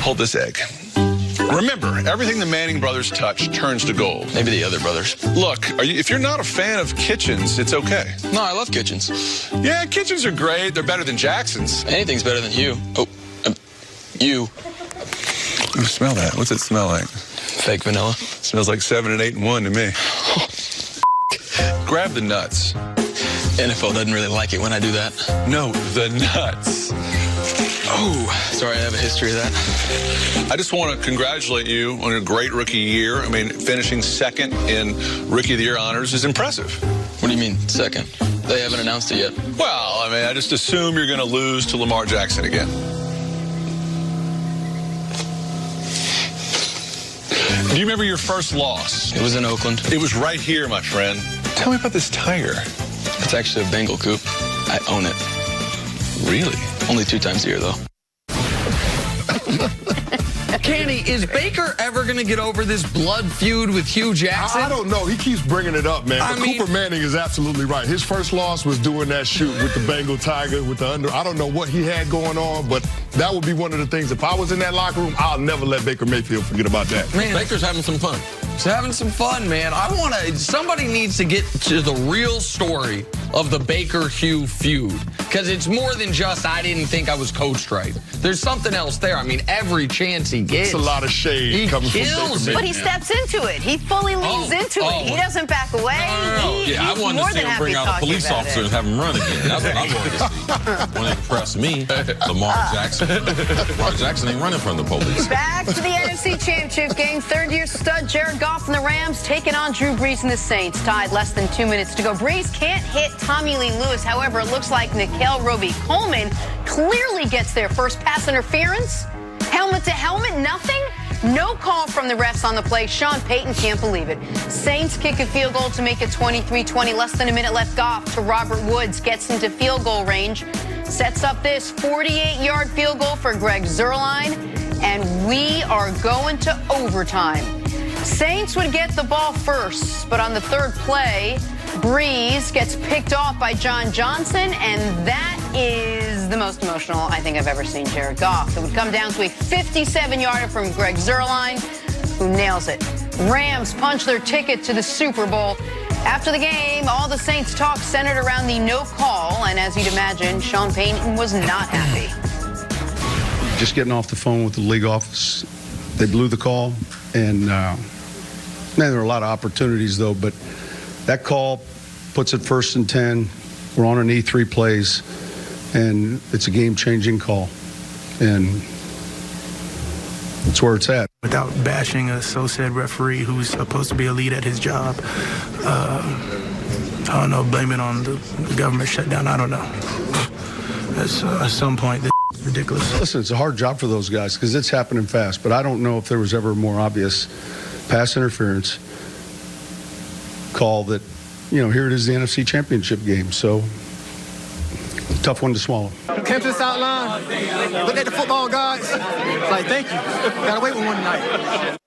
hold this egg. Remember, everything the Manning brothers touch turns to gold. Maybe the other brothers. Look, if you're not a fan of Kitchens, it's okay. No, I love Kitchens. Yeah, Kitchens are great. They're better than Jackson's. Anything's better than you. Oh, you. Ooh, smell that. What's it smell like? Fake vanilla. Smells like 7 and 8 and 1 to me. Grab the nuts. NFL doesn't really like it when I do that. No, the nuts. Oh, sorry, I have a history of that. I just want to congratulate you on your great rookie year. I mean, finishing second in Rookie of the Year honors is impressive. What do you mean, second? They haven't announced it yet. Well, I mean, I just assume you're going to lose to Lamar Jackson again. Do you remember your first loss? It was in Oakland. It was right here, my friend. Tell me about this tiger. It's actually a Bengal coop. I own it. Really? Only 2 times a year, though. Canty, is Baker ever going to get over this blood feud with Hugh Jackson? I don't know. He keeps bringing it up, man. But Cooper Manning is absolutely right. His first loss was doing that shoot with the Bengal Tiger, with the under. I don't know what he had going on, but that would be one of the things. If I was in that locker room, I'll never let Baker Mayfield forget about that. Man, Baker's having some fun. He's having some fun, man. Somebody needs to get to the real story of the Baker-Hugh feud. Because it's more than just, I didn't think I was coached right. There's something else there. I mean, every chance he gets. It's a lot of shade coming from Baker Mayfield. But he steps into it. He fully leans into it. He doesn't back away. Yeah, I wanted to see him bring out a police officer and have him run again. That's what I wanted to see. When it impressed me, Lamar Jackson. Lamar Jackson ain't running from the police. Back to the NFC Championship game. Third-year stud Jared Goff and the Rams taking on Drew Brees and the Saints. Tied less than 2 minutes to go. Brees can't hit Tommy Lee Lewis. However, it looks like Nikhil Roby-Coleman clearly gets their first pass interference. Helmet to helmet, nothing? No call from the refs on the play. Sean Payton can't believe it. Saints kick a field goal to make it 23-20. Less than a minute left. Goff to Robert Woods. Gets into field goal range. Sets up this 48-yard field goal for Greg Zuerlein. And we are going to overtime. Saints would get the ball first, but on the third play, Brees gets picked off by John Johnson, and that is the most emotional I think I've ever seen Jared Goff. It would come down to a 57-yarder from Greg Zuerlein, who nails it. Rams punch their ticket to the Super Bowl. After the game, all the Saints talk centered around the no call, and as you'd imagine, Sean Payton was not happy. Just getting off the phone with the league office, they blew the call, and man, there were a lot of opportunities, though, but that call puts it 1st and 10. We're on an E3 plays, and it's a game-changing call, and that's where it's at. Without bashing a so-said referee who's supposed to be a lead at his job, I don't know, blame it on the government shutdown, I don't know. At some point, this is ridiculous. Listen, it's a hard job for those guys because it's happening fast, but I don't know if there was ever a more obvious pass interference call that, here it is, the NFC Championship game. So, tough one to swallow. Came to the sideline, looked at the football gods, like, thank you. Gotta wait one night.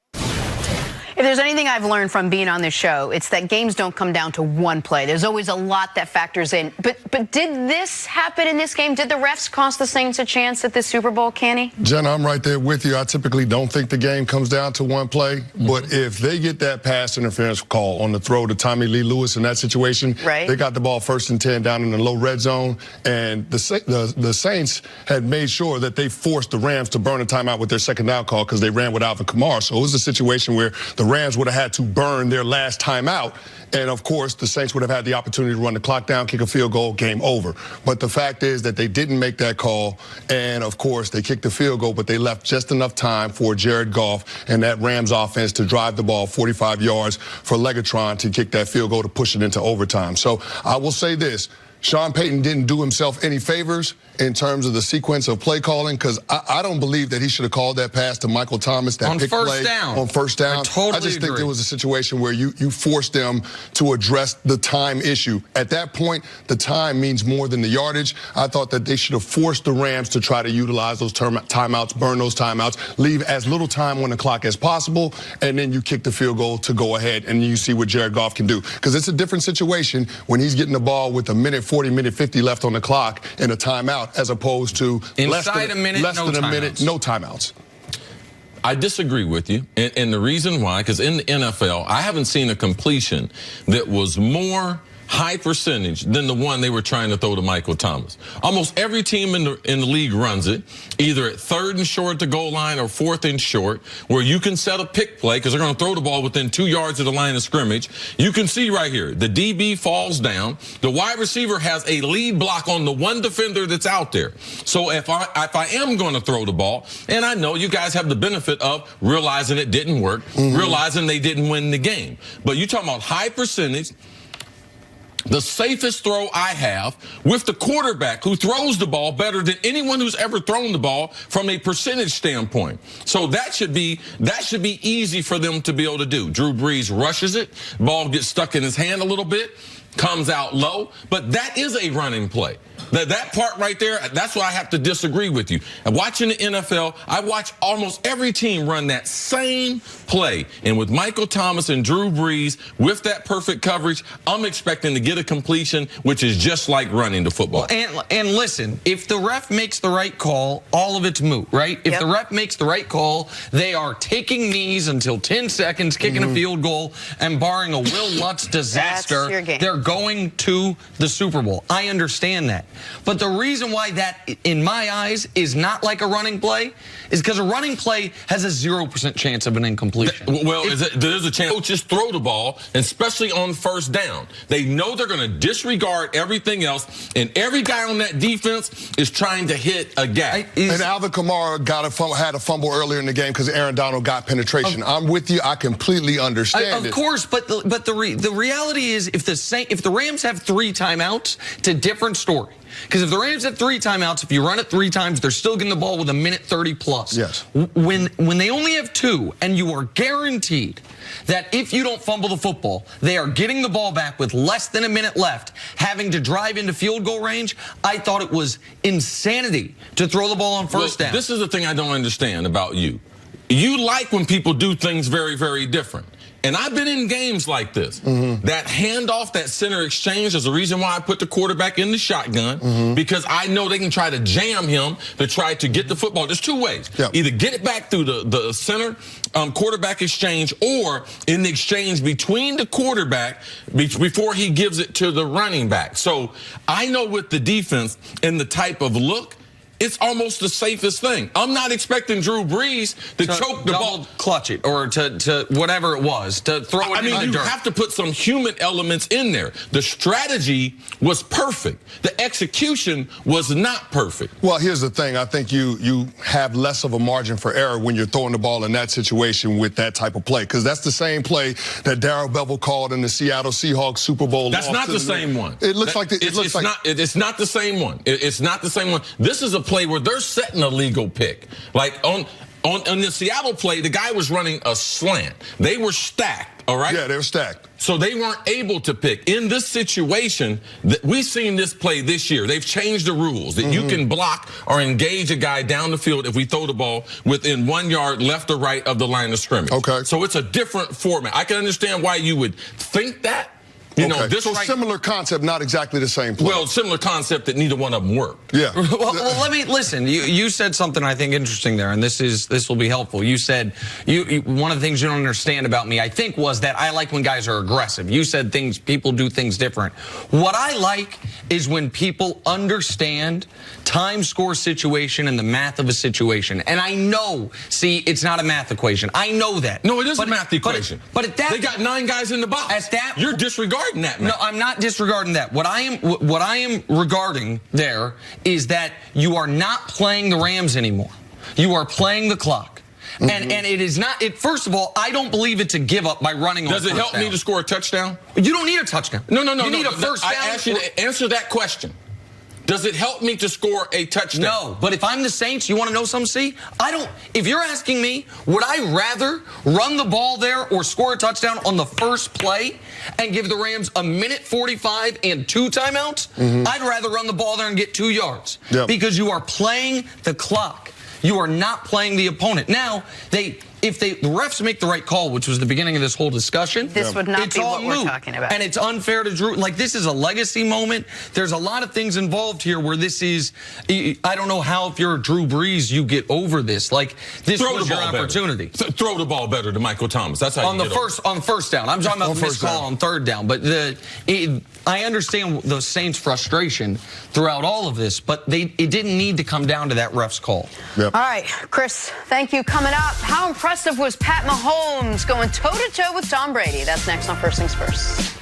If there's anything I've learned from being on this show, it's that games don't come down to one play. There's always a lot that factors in. But did this happen in this game? Did the refs cost the Saints a chance at this Super Bowl, Canty? Jenna, I'm right there with you. I typically don't think the game comes down to one play. But if they get that pass interference call on the throw to Tommy Lee Lewis in that situation, they got the ball 1st and 10 down in the low red zone. And the Saints had made sure that they forced the Rams to burn a timeout with their second down call because they ran with Alvin Kamara. So it was a situation where the Rams would have had to burn their last timeout. And, of course, the Saints would have had the opportunity to run the clock down, kick a field goal, game over. But the fact is that they didn't make that call. And, of course, they kicked the field goal, but they left just enough time for Jared Goff and that Rams offense to drive the ball 45 yards for Legatron to kick that field goal to push it into overtime. So I will say this. Sean Payton didn't do himself any favors in terms of the sequence of play calling because I don't believe that he should have called that pass to Michael Thomas, that pick play on first down. I just think there was a situation where you forced them to address the time issue. At that point, the time means more than the yardage. I thought that they should have forced the Rams to try to utilize those timeouts, burn those timeouts, leave as little time on the clock as possible, and then you kick the field goal to go ahead, and you see what Jared Goff can do. Because it's a different situation when he's getting the ball with a minute 40, minute 50 left on the clock in a timeout as opposed to less than a minute, no timeouts. I disagree with you, and the reason why, because in the NFL, I haven't seen a completion that was more high percentage than the one they were trying to throw to Michael Thomas. Almost every team in the league runs it, either at 3rd and short at the goal line or 4th and short, where you can set a pick play because they're going to throw the ball within 2 yards of the line of scrimmage. You can see right here, the DB falls down. The wide receiver has a lead block on the one defender that's out there. So if I am going to throw the ball, and I know you guys have the benefit of realizing it didn't work, realizing they didn't win the game. But you're talking about high percentage. The safest throw I have with the quarterback who throws the ball better than anyone who's ever thrown the ball from a percentage standpoint. So that should be easy for them to be able to do. Drew Brees rushes it, ball gets stuck in his hand a little bit, comes out low, but that is a running play. That part right there, that's why I have to disagree with you. And watching the NFL, I watch almost every team run that same play. And with Michael Thomas and Drew Brees, with that perfect coverage, I'm expecting to get a completion, which is just like running the football. And listen, if the ref makes the right call, all of it's moot, right? If the ref makes the right call, they are taking knees until 10 seconds, kicking a field goal, and barring a Will Lutz disaster, they're going to the Super Bowl. I understand that. But the reason why that, in my eyes, is not like a running play is because a running play has a 0% chance of an incompletion. Well, there's a chance coaches throw the ball, and especially on 1st down. They know they're going to disregard everything else, and every guy on that defense is trying to hit a gap. And Alvin Kamara had a fumble earlier in the game because Aaron Donald got penetration. I'm with you. I completely understand Of course, but the reality is if the Rams have 3 timeouts, it's a different story. Because if the Rams have 3 timeouts, if you run it 3 times, they're still getting the ball with 1:30 plus. Yes. When they only have 2, and you are guaranteed that if you don't fumble the football, they are getting the ball back with less than a minute left, having to drive into field goal range, I thought it was insanity to throw the ball on 1st down. This is the thing I don't understand about you. You like when people do things very, very different. And I've been in games like this. That handoff, that center exchange is the reason why I put the quarterback in the shotgun, because I know they can try to jam him to try to get the football. There's 2 ways. Either get it back through the center quarterback exchange, or in the exchange between the quarterback before he gives it to the running back. So I know with the defense and the type of look, it's almost the safest thing. I'm not expecting Drew Brees to choke the ball, clutch it, or to whatever it was, to throw it in the dirt. You have to put some human elements in there. The strategy was perfect. The execution was not perfect. Well, here's the thing. I think you have less of a margin for error when you're throwing the ball in that situation with that type of play, because that's the same play that Darrell Bevell called in the Seattle Seahawks Super Bowl. That's not the same one. It looks like it's not the same one. It's not the same one. This is a play where they're setting a legal pick. Like on the Seattle play, the guy was running a slant. They were stacked, all right? Yeah, they were stacked. So they weren't able to pick. In this situation, we've seen this play this year. They've changed the rules that you can block or engage a guy down the field if we throw the ball within 1 yard left or right of the line of scrimmage. Okay. So it's a different format. I can understand why you would think that. You know, this so similar concept, not exactly the same play. Well, similar concept that neither one of them worked. Yeah. Well, let me listen. You said something I think interesting there, and this will be helpful. You said one of the things you don't understand about me, I think, was that I like when guys are aggressive. You said people do things different. What I like is when people understand time, score, situation, and the math of a situation. And I know, see, it's not a math equation. I know that. No, it is a math equation. But at that, they got 9 guys in the box. At that, you're disregarding that, man. No, I'm not disregarding that. What I am regarding there is that you are not playing the Rams anymore. You are playing the clock. And it is not, first of all, I don't believe it's a give up by running on 1st down. Does it help me to score a touchdown? You don't need a touchdown. No. You need a 1st down. I asked you to answer that question. Does it help me to score a touchdown? No, but if I'm the Saints, you want to know something, see? If you're asking me, would I rather run the ball there or score a touchdown on the first play and give the Rams 1:45 and 2 timeouts? I'd rather run the ball there and get 2 yards. Because you are playing the clock. You are not playing the opponent. Now, if the refs make the right call, which was the beginning of this whole discussion, this would not be what we're talking about. And it's unfair to Drew. Like, this is a legacy moment. There's a lot of things involved here where this is, I don't know how, if you're Drew Brees, you get over this. Like, this was your opportunity. Throw the ball better to Michael Thomas. That's how on you the get first on first down. I'm talking about the missed call on third down. But I understand the Saints' frustration throughout all of this, but it didn't need to come down to that ref's call. All right, Cris, thank you. Coming up, how impressive was Pat Mahomes going toe-to-toe with Tom Brady? That's next on First Things First.